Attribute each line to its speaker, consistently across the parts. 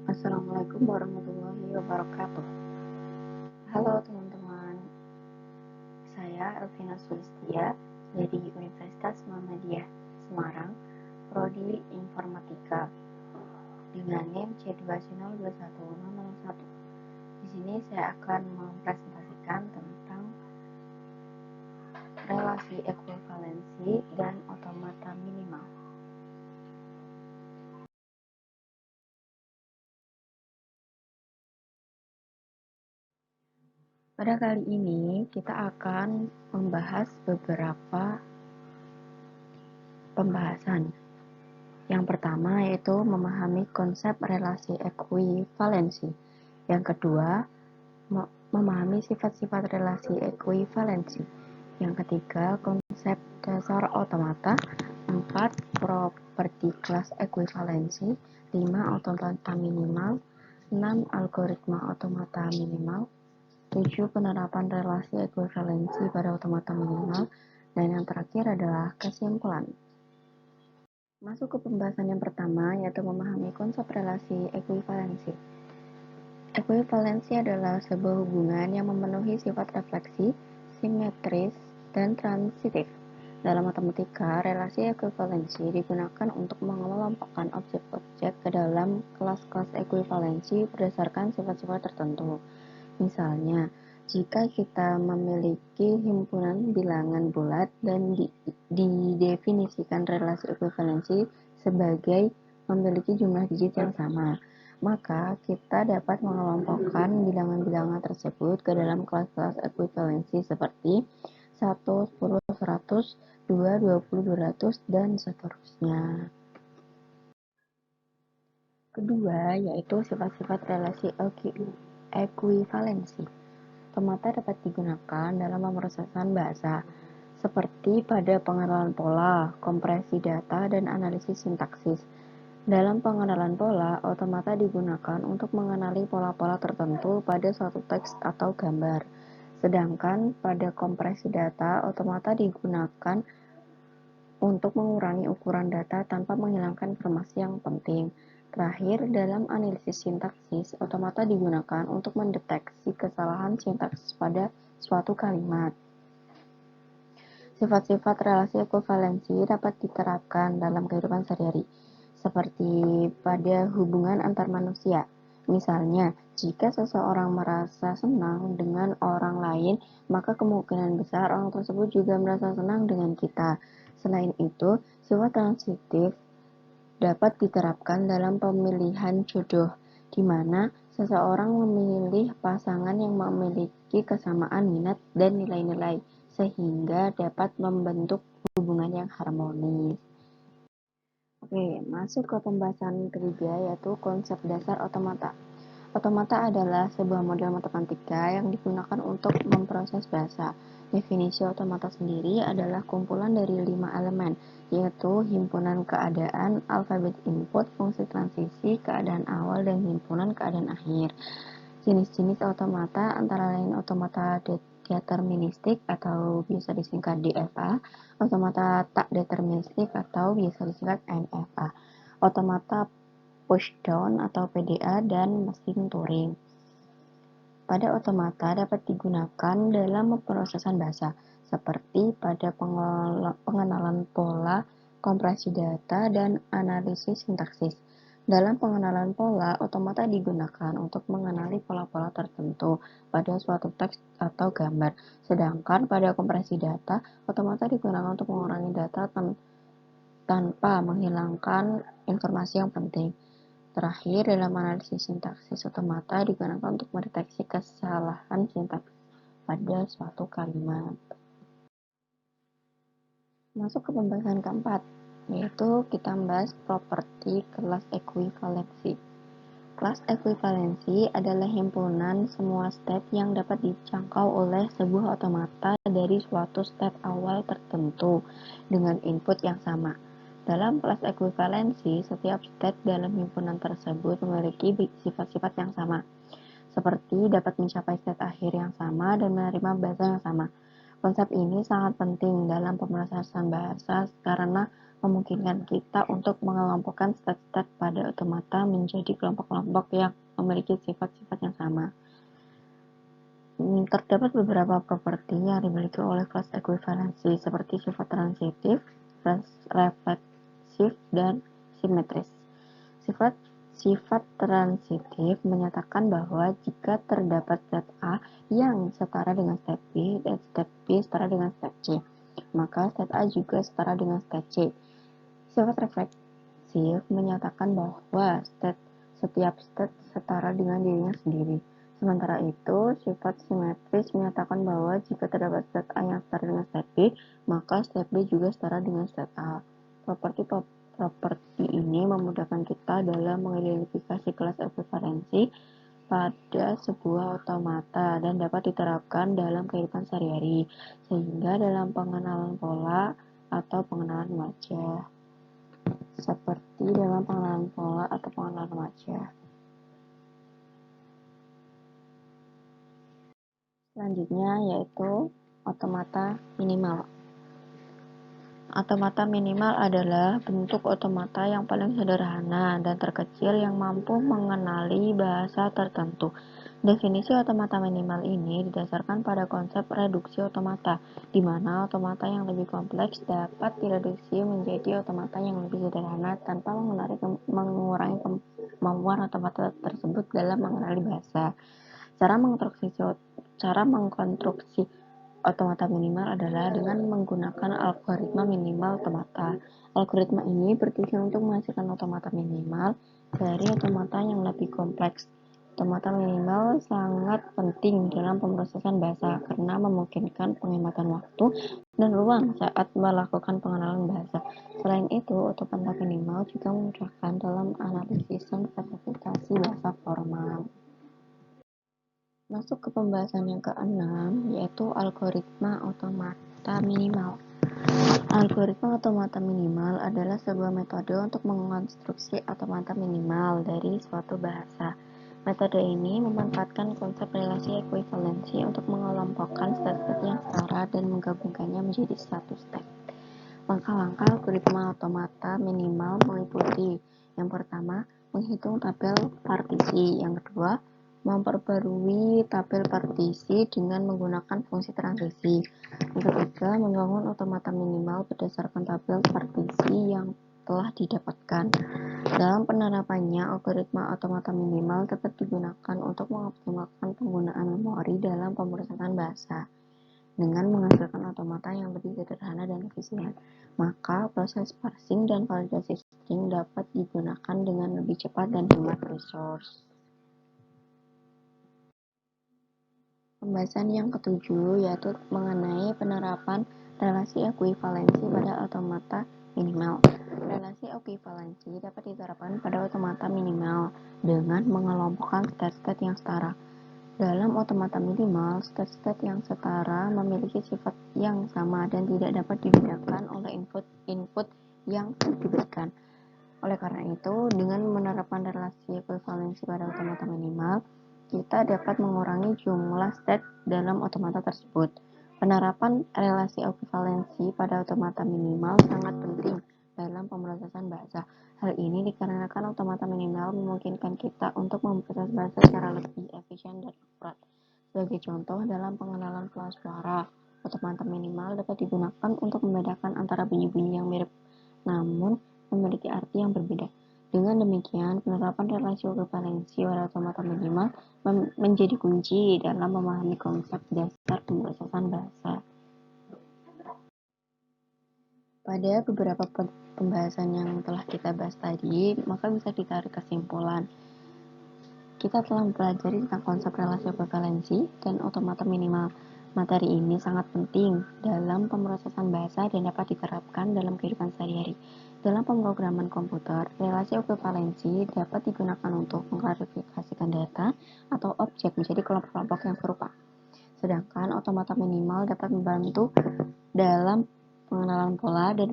Speaker 1: Assalamualaikum warahmatullahi wabarakatuh. Halo teman-teman, saya Elvina Sulistia dari Universitas Muhammadiyah Semarang, Prodi Informatika dengan NIM C202101. Di sini saya akan mempresentasikan tentang relasi ekuivalensi dan otomata minimal. Pada kali ini kita akan membahas beberapa pembahasan. Yang pertama yaitu memahami konsep relasi ekuivalensi. Yang kedua, memahami sifat-sifat relasi ekuivalensi. Yang ketiga, konsep dasar otomata. 4. Properti kelas ekuivalensi. 5. Otomata minimal. 6. Algoritma otomata minimal. 7. Penerapan relasi ekuivalensi pada otomata minimal. Dan yang terakhir adalah kesimpulan. Masuk ke pembahasan yang pertama, yaitu memahami konsep relasi ekuivalensi. Ekuivalensi adalah sebuah hubungan yang memenuhi sifat refleksi, simetris, dan transitif. Dalam matematika, relasi ekuivalensi digunakan untuk mengelompokkan objek-objek ke dalam kelas-kelas ekuivalensi berdasarkan sifat-sifat tertentu. Misalnya, jika kita memiliki himpunan bilangan bulat dan didefinisikan relasi ekuivalensi sebagai memiliki jumlah digit yang sama, maka kita dapat mengelompokkan bilangan-bilangan tersebut ke dalam kelas-kelas ekuivalensi seperti 1, 10, 100, 2, 20, 200, dan seterusnya. Kedua, yaitu sifat-sifat relasi ekuivalensi. Otomata dapat digunakan dalam pemrosesan bahasa, seperti pada pengenalan pola, kompresi data, dan analisis sintaksis. Dalam pengenalan pola, otomata digunakan untuk mengenali pola-pola tertentu pada suatu teks atau gambar. Sedangkan pada kompresi data, otomata digunakan untuk mengurangi ukuran data tanpa menghilangkan informasi yang penting. Terakhir, dalam analisis sintaksis, otomata digunakan untuk mendeteksi kesalahan sintaks pada suatu kalimat. Sifat-sifat relasi ekuivalensi dapat diterapkan dalam kehidupan sehari-hari, seperti pada hubungan antar manusia. Misalnya, jika seseorang merasa senang dengan orang lain, maka kemungkinan besar orang tersebut juga merasa senang dengan kita. Selain itu, sifat transitif dapat diterapkan dalam pemilihan jodoh, di mana seseorang memilih pasangan yang memiliki kesamaan minat dan nilai-nilai, sehingga dapat membentuk hubungan yang harmonis. Oke, masuk ke pembahasan ketiga, yaitu konsep dasar otomata. Otomata adalah sebuah model matematika yang digunakan untuk memproses bahasa. Definisi otomata sendiri adalah kumpulan dari 5 elemen, yaitu himpunan keadaan, alfabet input, fungsi transisi, keadaan awal, dan himpunan keadaan akhir. Jenis-jenis otomata antara lain otomata deterministik atau biasa disingkat DFA, otomata tak deterministik atau biasa disingkat MFA, otomata pushdown atau PDA, dan mesin Turing. Pada otomata dapat digunakan dalam pemrosesan bahasa, seperti pada pengenalan pola, kompresi data, dan analisis sintaksis. Dalam pengenalan pola, otomata digunakan untuk mengenali pola-pola tertentu pada suatu teks atau gambar. Sedangkan pada kompresi data, otomata digunakan untuk mengurangi data tanpa menghilangkan informasi yang penting. Terakhir, dalam analisis sintaksis, otomata digunakan untuk mendeteksi kesalahan sintaks pada suatu kalimat. Masuk ke pembahasan keempat, yaitu kita membahas properti kelas ekuivalensi. Kelas ekuivalensi adalah himpunan semua step yang dapat dijangkau oleh sebuah otomata dari suatu step awal tertentu dengan input yang sama. Dalam kelas ekuivalensi, setiap step dalam himpunan tersebut memiliki sifat-sifat yang sama, seperti dapat mencapai state akhir yang sama dan menerima bahasa yang sama. Konsep ini sangat penting dalam pemrosesan bahasa karena memungkinkan kita untuk mengelompokkan stat-stat pada otomata menjadi kelompok-kelompok yang memiliki sifat-sifat yang sama. Terdapat beberapa properti yang dimiliki oleh kelas ekuivalensi seperti sifat transitif, refleksif, dan simetris. Sifat transitif menyatakan bahwa jika terdapat stat A yang setara dengan stat B dan stat B setara dengan stat C, maka stat A juga setara dengan stat C. Sifat refleksif menyatakan bahwa setiap stat setara dengan dirinya sendiri. Sementara itu, sifat simetris menyatakan bahwa jika terdapat stat A yang setara dengan stat B, maka stat B juga setara dengan stat A. Properti ini memudahkan kita dalam mengidentifikasi kelas ekuivalensi pada sebuah otomata dan dapat diterapkan dalam kehidupan sehari-hari, sehingga dalam pengenalan pola atau pengenalan wajah. Seperti dalam pengenalan pola atau pengenalan wajah. Selanjutnya yaitu otomata minimal. Otomata minimal adalah bentuk otomata yang paling sederhana dan terkecil yang mampu mengenali bahasa tertentu. Definisi otomata minimal ini didasarkan pada konsep reduksi otomata, di mana otomata yang lebih kompleks dapat direduksi menjadi otomata yang lebih sederhana tanpa mengurangi kemampuan otomata tersebut dalam mengenali bahasa. Cara mengkonstruksi otomata minimal adalah dengan menggunakan algoritma minimal otomata. Algoritma ini bertujuan untuk menghasilkan otomata minimal dari otomata yang lebih kompleks. Otomata minimal sangat penting dalam pemrosesan bahasa karena memungkinkan penghematan waktu dan ruang saat melakukan pengenalan bahasa. Selain itu, otomata minimal juga memudahkan dalam analisis dan klasifikasi bahasa formal. Masuk ke pembahasan yang ke-6, yaitu algoritma otomata minimal. Algoritma otomata minimal adalah sebuah metode untuk mengonstruksi otomata minimal dari suatu bahasa. Metode ini memanfaatkan konsep relasi ekuivalensi untuk mengelompokkan stat-stat yang setara dan menggabungkannya menjadi satu stat. Langkah-langkah algoritma otomata minimal meliputi: yang pertama, menghitung tabel partisi; yang kedua, memperbarui tabel partisi dengan menggunakan fungsi transisi; yang ketiga, membangun otomata minimal berdasarkan tabel partisi yang telah didapatkan. Dalam penerapannya, algoritma otomata minimal dapat digunakan untuk mengoptimalkan penggunaan memori dalam pemrosesan bahasa. Dengan menghasilkan otomata yang lebih sederhana dan efisien, maka proses parsing dan validasi string dapat digunakan dengan lebih cepat dan hemat resource. Pembahasan yang ketujuh yaitu mengenai penerapan relasi ekuivalensi pada otomata minimal. Relasi ekuivalensi dapat diterapkan pada otomata minimal dengan mengelompokkan stat-stat yang setara. Dalam otomata minimal, stat-stat yang setara memiliki sifat yang sama dan tidak dapat dibedakan oleh input yang diberikan. Oleh karena itu, dengan menerapkan relasi ekuivalensi pada otomata minimal, kita dapat mengurangi jumlah stat dalam otomata tersebut. Penerapan relasi ekuivalensi pada otomata minimal sangat penting dalam pemrosesan bahasa. Hal ini dikarenakan otomata minimal memungkinkan kita untuk memproses bahasa secara lebih efisien dan akurat. Sebagai contoh, dalam pengenalan pola suara, otomata minimal dapat digunakan untuk membedakan antara bunyi-bunyi yang mirip namun memiliki arti yang berbeda. Dengan demikian, penerapan relasi ekuivalensi pada otomata minimal menjadi kunci dalam memahami konsep dasar pemrosesan bahasa. Pada beberapa pembahasan yang telah kita bahas tadi, maka bisa ditarik kesimpulan. Kita telah mempelajari tentang konsep relasi ekuivalensi dan otomata minimal. Materi ini sangat penting dalam pemrosesan bahasa dan dapat diterapkan dalam kehidupan sehari-hari. Dalam pemrograman komputer, relasi ekuivalensi dapat digunakan untuk mengklasifikasikan data atau objek menjadi kelompok-kelompok yang serupa. Sedangkan otomata minimal dapat membantu dalam pengenalan pola dan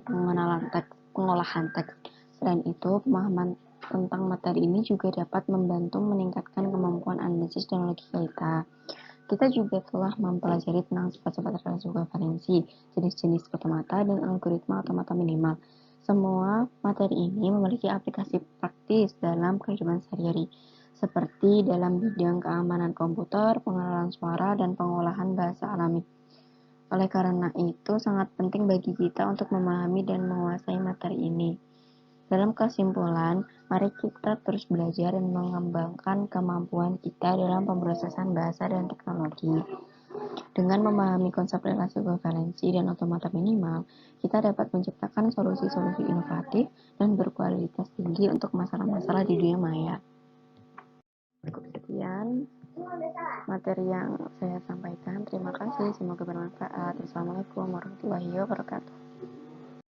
Speaker 1: pengolahan teks. Selain itu, pemahaman tentang materi ini juga dapat membantu meningkatkan kemampuan analisis dan logika kita. Kita juga telah mempelajari tentang sifat-sifat relasi ekuivalensi, jenis-jenis otomata, dan algoritma otomata minimal. Semua materi ini memiliki aplikasi praktis dalam kehidupan sehari-hari, seperti dalam bidang keamanan komputer, pengenalan suara, dan pengolahan bahasa alami. Oleh karena itu, sangat penting bagi kita untuk memahami dan menguasai materi ini. Dalam kesimpulan, mari kita terus belajar dan mengembangkan kemampuan kita dalam pemrosesan bahasa dan teknologi. Dengan memahami konsep relasi kovalensi dan otomata minimal, kita dapat menciptakan solusi-solusi inovatif dan berkualitas tinggi untuk masalah-masalah di dunia maya. Cukup sekian materi yang saya sampaikan. Terima kasih, semoga bermanfaat. Assalamualaikum warahmatullahi wabarakatuh.